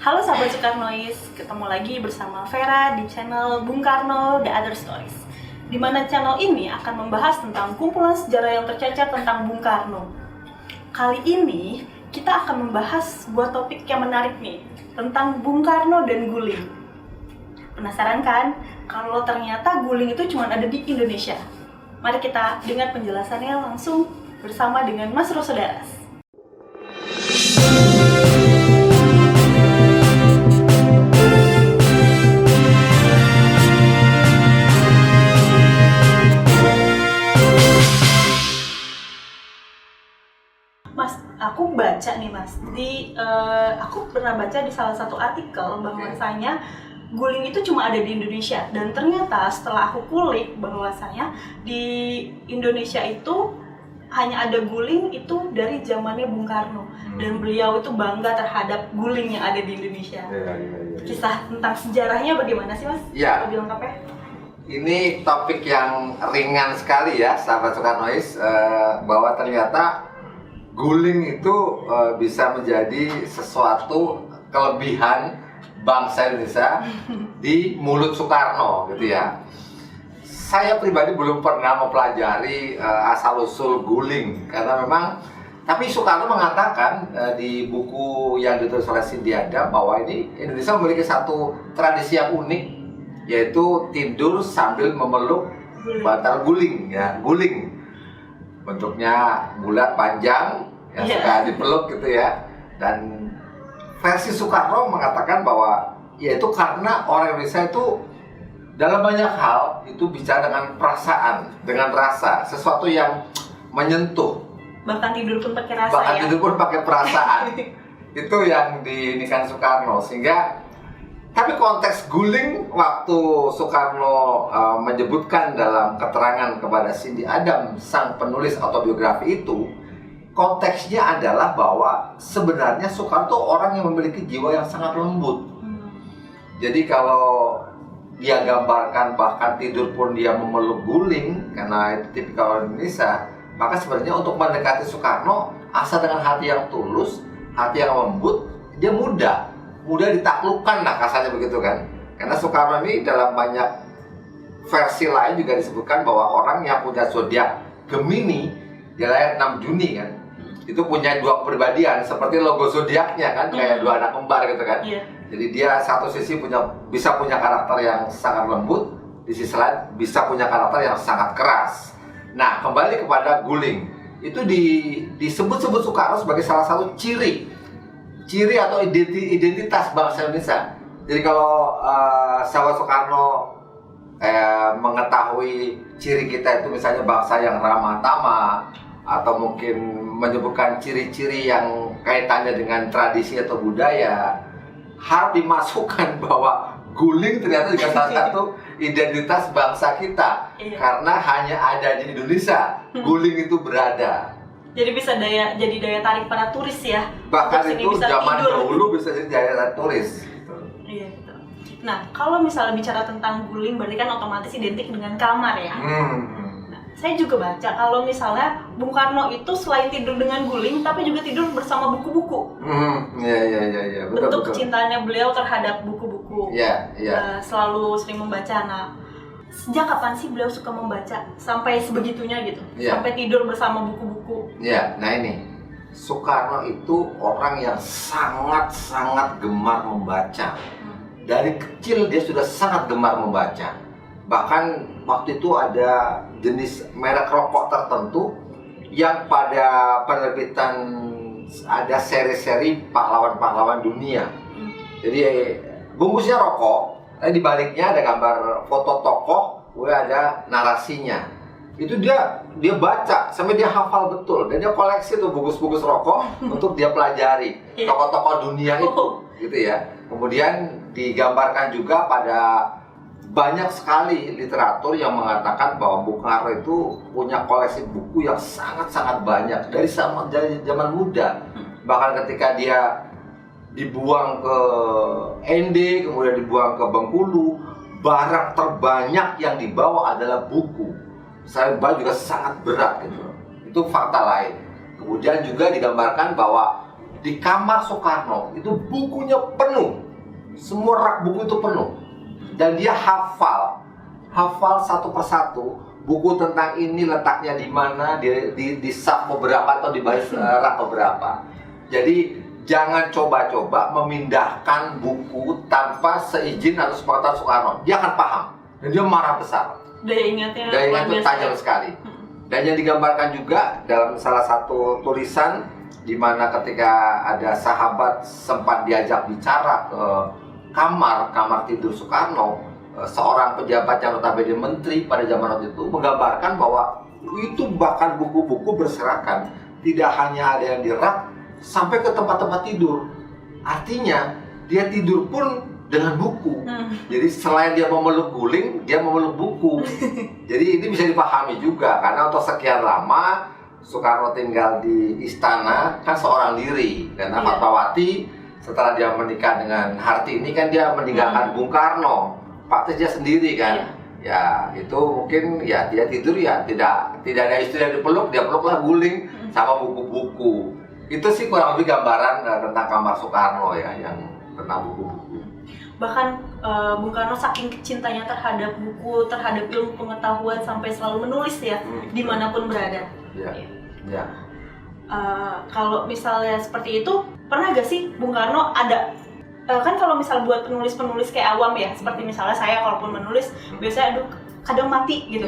Halo sahabat Soekarnois, ketemu lagi bersama Vera di channel Bung Karno The Other Stories. Di mana channel ini akan membahas tentang kumpulan sejarah yang tercecer tentang Bung Karno. Kali ini kita akan membahas sebuah topik yang menarik nih, tentang Bung Karno dan guling. Penasaran kan? Kalau ternyata guling itu cuma ada di Indonesia. Mari kita dengar penjelasannya langsung bersama dengan Mas Rosodaras. Mas, aku baca nih Mas, aku pernah baca di salah satu artikel bahwasanya guling itu cuma ada di Indonesia, dan ternyata setelah aku kulik bahwasanya di Indonesia itu hanya ada guling itu dari zamannya Bung Karno, dan beliau itu bangga terhadap guling yang ada di Indonesia. Kisah tentang sejarahnya bagaimana sih Mas? Ya. Lebih lengkapnya? Ini topik yang ringan sekali ya, sahabat Soekarnois, bahwa ternyata guling itu bisa menjadi sesuatu kelebihan bangsa Indonesia di mulut Soekarno, gitu ya. Saya pribadi belum pernah mempelajari asal-usul guling, karena memang, tapi Soekarno mengatakan di buku yang ditulis oleh Cindy Adam bahwa ini Indonesia memiliki satu tradisi yang unik, yaitu tidur sambil memeluk bantal guling, ya, guling. Bentuknya bulat panjang, yang suka dipeluk gitu ya. Dan versi Soekarno mengatakan bahwa yaitu karena orang Indonesia itu dalam banyak hal itu bicara dengan perasaan, dengan rasa, sesuatu yang menyentuh. Bahkan tidur pun pakai rasa. Bahkan tidur pun pakai perasaan. Itu yang diinikan Soekarno. Sehingga, tapi konteks guling waktu Soekarno menyebutkan dalam keterangan kepada Cindy Adam, sang penulis autobiografi itu, konteksnya adalah bahwa sebenarnya Soekarno orang yang memiliki jiwa yang sangat lembut. Jadi kalau dia gambarkan bahkan tidur pun dia memeluk guling, karena itu tipikal orang Indonesia, maka sebenarnya untuk mendekati Soekarno asal dengan hati yang tulus, hati yang lembut, dia mudah ditaklukkan lah, kasarnya begitu kan. Karena Soekarno ini dalam banyak versi lain juga disebutkan bahwa orang yang punya zodiak Gemini, dia lahir 6 Juni kan, itu punya dua kepribadian seperti logo zodiaknya kan, kayak dua anak kembar gitu kan. Jadi dia satu sisi bisa punya karakter yang sangat lembut, di sisi lain bisa punya karakter yang sangat keras. Nah, kembali kepada guling, itu disebut-sebut Soekarno sebagai salah satu ciri atau identitas bangsa Indonesia. Jadi kalau sahabat Soekarno mengetahui ciri kita itu misalnya bangsa yang ramah tamah, atau mungkin menyebutkan ciri-ciri yang kaitannya dengan tradisi atau budaya, harus dimasukkan bahwa guling ternyata juga salah satu identitas bangsa kita. Karena hanya ada di Indonesia guling itu berada. Jadi bisa jadi daya tarik para turis ya. Bahkan itu zaman dahulu bisa jadi daya tarik turis. Iya, betul. Nah, kalau misalnya bicara tentang guling berarti kan otomatis identik dengan kamar ya. Nah, saya juga baca kalau misalnya Bung Karno itu selain tidur dengan guling tapi juga tidur bersama buku-buku. Iya. Bentuk kecintaannya beliau terhadap buku-buku. Iya. Selalu sering membaca. Nah, sejak kapan sih beliau suka membaca sampai sebegitunya gitu? Sampai tidur bersama buku-buku. Iya, nah ini Soekarno itu orang yang sangat-sangat gemar membaca. Dari kecil dia sudah sangat gemar membaca. Bahkan waktu itu ada jenis merek rokok tertentu yang pada penerbitan ada seri-seri pahlawan-pahlawan dunia. Jadi bungkusnya rokok, di baliknya ada gambar foto tokoh, kemudian ada narasinya. Itu dia baca sampai dia hafal betul, dan dia koleksi tuh bungkus-bungkus rokok untuk dia pelajari tokoh-tokoh dunia itu, gitu ya. Kemudian digambarkan juga pada banyak sekali literatur yang mengatakan bahwa Bung Karno itu punya koleksi buku yang sangat-sangat banyak dari zaman muda. Bahkan ketika dia dibuang ke ND, kemudian dibuang ke Bengkulu, barang terbanyak yang dibawa adalah buku. Saya juga sangat berat gitu. Itu fakta lain. Kemudian juga digambarkan bahwa di kamar Soekarno itu bukunya penuh, semua rak buku itu penuh, dan dia hafal satu persatu buku tentang ini letaknya di mana, di saf beberapa atau di baris rak beberapa. Jadi jangan coba-coba memindahkan buku tanpa seizin atau sepengetahuan Soekarno. Dia akan paham dan dia marah besar. Daya ingatnya Tajam sekali. Dan yang digambarkan juga dalam salah satu tulisan, di mana ketika ada sahabat sempat diajak bicara ke kamar tidur Soekarno, seorang pejabat yang notabene menteri pada zaman waktu itu menggambarkan bahwa itu bahkan buku-buku berserakan, tidak hanya ada yang di rak, sampai ke tempat-tempat tidur. Artinya dia tidur pun dengan buku. Jadi selain dia memeluk guling, dia memeluk buku. Jadi ini bisa dipahami juga, karena untuk sekian lama Soekarno tinggal di istana kan seorang diri, karena Fatmawati setelah dia menikah dengan Hartini kan dia meninggalkan Bung Karno, Pak Teja sendiri kan. Ya itu mungkin ya dia tidur ya tidak ada istri yang dipeluk, dia peluklah guling sama buku-buku. Itu sih kurang lebih gambaran tentang kamar Soekarno ya, yang tentang buku-buku. Bahkan Bung Karno saking cintanya terhadap buku, terhadap ilmu pengetahuan, sampai selalu menulis ya, dimanapun berada. Ya. Kalau misalnya seperti itu, pernah gak sih Bung Karno ada kan kalau misal buat penulis-penulis kayak awam ya, seperti misalnya saya kalaupun menulis biasanya kadang mati gitu.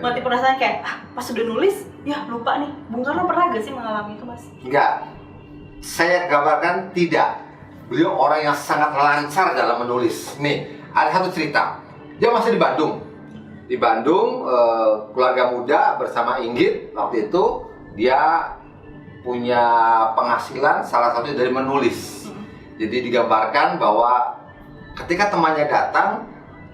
Mati penasaran kayak pas sudah nulis ya lupa nih. Bung Karno pernah gak sih mengalami itu, Mas? Enggak. Saya gambarkan tidak. Beliau orang yang sangat lancar dalam menulis. Nih, ada satu cerita. Dia masih di Bandung. Di Bandung, keluarga muda bersama Inggit waktu itu dia punya penghasilan salah satunya dari menulis. Jadi digambarkan bahwa ketika temannya datang,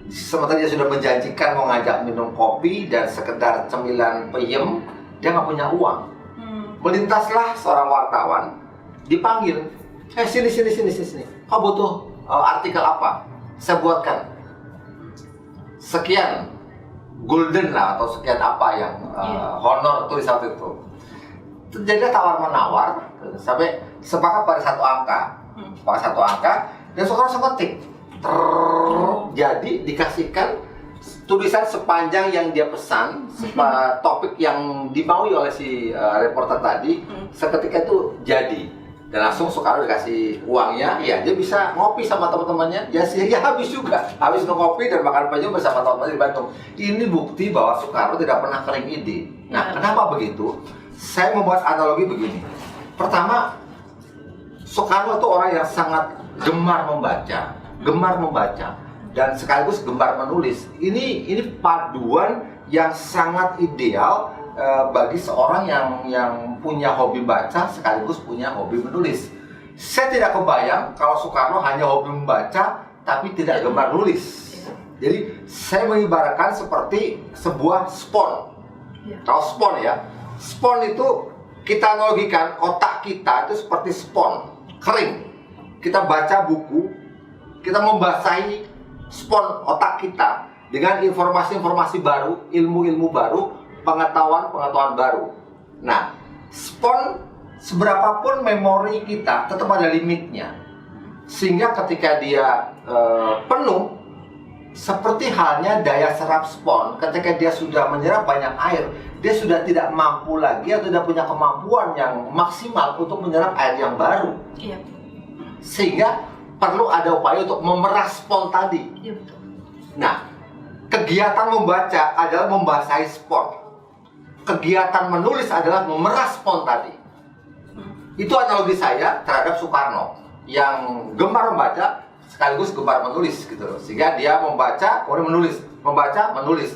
sementara dia sudah menjanjikan mau ngajak minum kopi dan sekedar cemilan peyem, dia nggak punya uang. Melintaslah seorang wartawan, dipanggil. Sini. Kau butuh artikel apa? Saya buatkan. Sekian golden lah atau sekian apa yang honor tulis waktu itu. Terjadi tawar-menawar sampai sepakat pada satu angka. Dan Soekarno seketik. Jadi dikasihkan tulisan sepanjang yang dia pesan, topik yang dimaui oleh si reporter tadi, seketika itu jadi. Dan langsung Soekarno dikasih uangnya, ya dia bisa ngopi sama teman-temannya, ya habis juga, habis ngopi dan makan peyem bersama teman-teman di Bandung. Ini bukti bahwa Soekarno tidak pernah kering ide. Nah, kenapa begitu? Saya membuat analogi begini. Pertama, Soekarno itu orang yang sangat gemar membaca, dan sekaligus gemar menulis. Ini paduan yang sangat ideal bagi seorang yang punya hobi baca sekaligus punya hobi menulis. Saya tidak kebayang kalau Soekarno hanya hobi membaca tapi tidak gemar nulis. Jadi saya mengibaratkan seperti sebuah spon. Tahu spon ya? Spon itu kita analogikan otak kita itu seperti spon kering. Kita baca buku, kita membasahi spon otak kita dengan informasi-informasi baru, ilmu-ilmu baru, pengetahuan baru. Nah, spon seberapapun memori kita tetap ada limitnya. Sehingga ketika dia penuh, seperti halnya daya serap spon, ketika dia sudah menyerap banyak air, dia sudah tidak mampu lagi atau tidak punya kemampuan yang maksimal untuk menyerap air yang baru. Sehingga perlu ada upaya untuk memeras spon tadi. Nah, kegiatan membaca adalah membasahi spon. Kegiatan menulis adalah memeras spon tadi. Itu analogi saya terhadap Soekarno yang gemar membaca sekaligus gemar menulis gitu loh. Sehingga dia membaca kemudian menulis.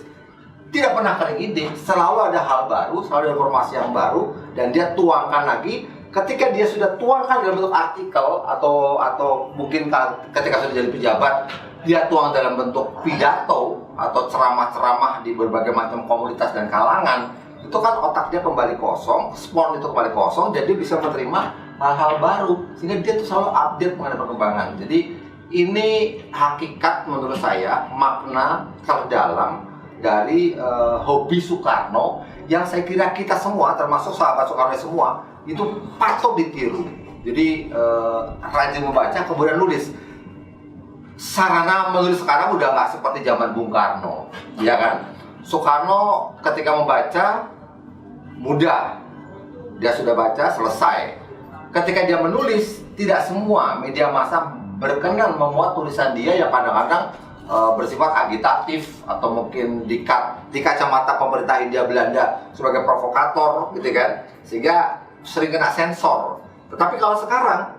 Tidak pernah kering ide, selalu ada hal baru, selalu ada informasi yang baru, dan dia tuangkan lagi. Ketika dia sudah tuangkan dalam bentuk artikel atau mungkin ketika sudah jadi pejabat, dia tuang dalam bentuk pidato atau ceramah-ceramah di berbagai macam komunitas dan kalangan. Itu kan otak dia kembali kosong, spon itu kembali kosong, jadi bisa menerima hal-hal baru, sehingga dia tuh selalu update mengenai perkembangan. Jadi ini hakikat menurut saya, makna terdalam dari hobi Soekarno yang saya kira kita semua, termasuk sahabat Soekarno semua, itu patut ditiru. Jadi rajin membaca kemudian nulis. Sarana menulis sekarang udah nggak seperti zaman Bung Karno, ya kan? Soekarno ketika membaca mudah, dia sudah baca selesai. Ketika dia menulis, tidak semua media massa berkenan memuat tulisan dia yang kadang-kadang bersifat agitatif atau mungkin di kacamata pemerintah Hindia Belanda sebagai provokator, gitu kan? Sehingga sering kena sensor. Tetapi kalau sekarang,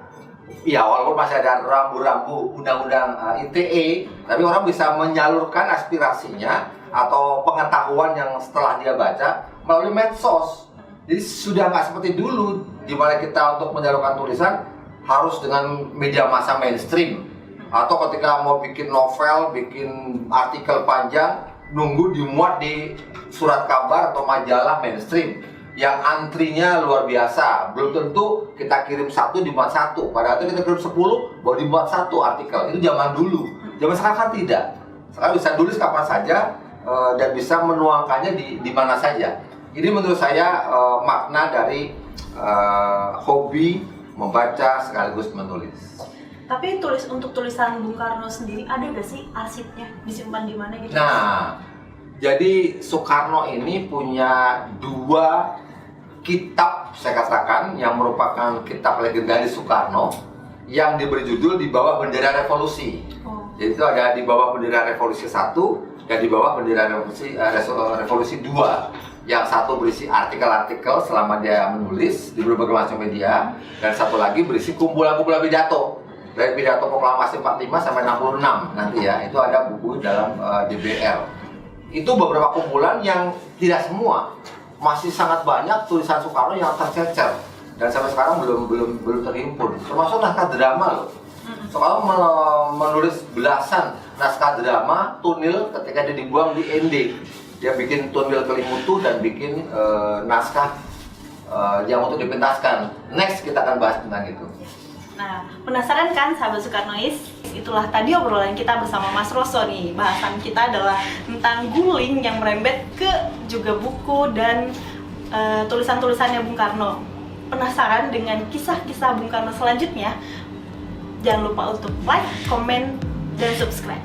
ya walaupun masih ada rambu-rambu undang-undang ITE, tapi orang bisa menyalurkan aspirasinya atau pengetahuan yang setelah dia baca melalui medsos. Jadi sudah nggak seperti dulu, di mana kita untuk menyalurkan tulisan harus dengan media massa mainstream, atau ketika mau bikin novel, bikin artikel panjang, nunggu dimuat di surat kabar atau majalah mainstream yang antrinya luar biasa. Belum tentu kita kirim 1 dimuat 1, padahal itu kita kirim 10 baru dimuat 1 artikel. Itu zaman dulu. Zaman sekarang kan tidak. Sekarang bisa tulis kapan saja dan bisa menuangkannya di mana saja. Ini menurut saya makna dari hobi membaca sekaligus menulis. Tapi untuk tulisan Bung Karno sendiri ada nggak sih arsipnya, disimpan di mana gitu? Nah, jadi Soekarno ini punya 2 kitab, saya katakan, yang merupakan kitab legendaris Soekarno yang diberi judul Di Bawah Bendera Revolusi. Jadi itu ada Di Bawah Bendera Revolusi 1 dan Di Bawah Bendera Revolusi 2. Yang satu berisi artikel-artikel selama dia menulis di berbagai macam media, dan satu lagi berisi kumpulan-kumpulan pidato. Dari pidato proklamasi 45 sampai 66 nanti ya, itu ada buku dalam DBR. Itu beberapa kumpulan yang tidak semua, masih sangat banyak tulisan Soekarno yang tercecer dan sampai sekarang belum terhimpun. Termasuk naskah drama loh. Soekarno menulis belasan naskah drama tunil ketika dia dibuang di ND. Dia bikin tunil Kelimutu dan bikin naskah yang untuk dipentaskan. Next kita akan bahas tentang itu. Nah, penasaran kan sahabat Soekarnois? Itulah tadi obrolan kita bersama Mas Rosso nih. Bahasan kita adalah tentang guling yang merembet ke juga buku dan tulisan-tulisannya Bung Karno. Penasaran dengan kisah-kisah Bung Karno selanjutnya? Jangan lupa untuk like, komen, dan subscribe.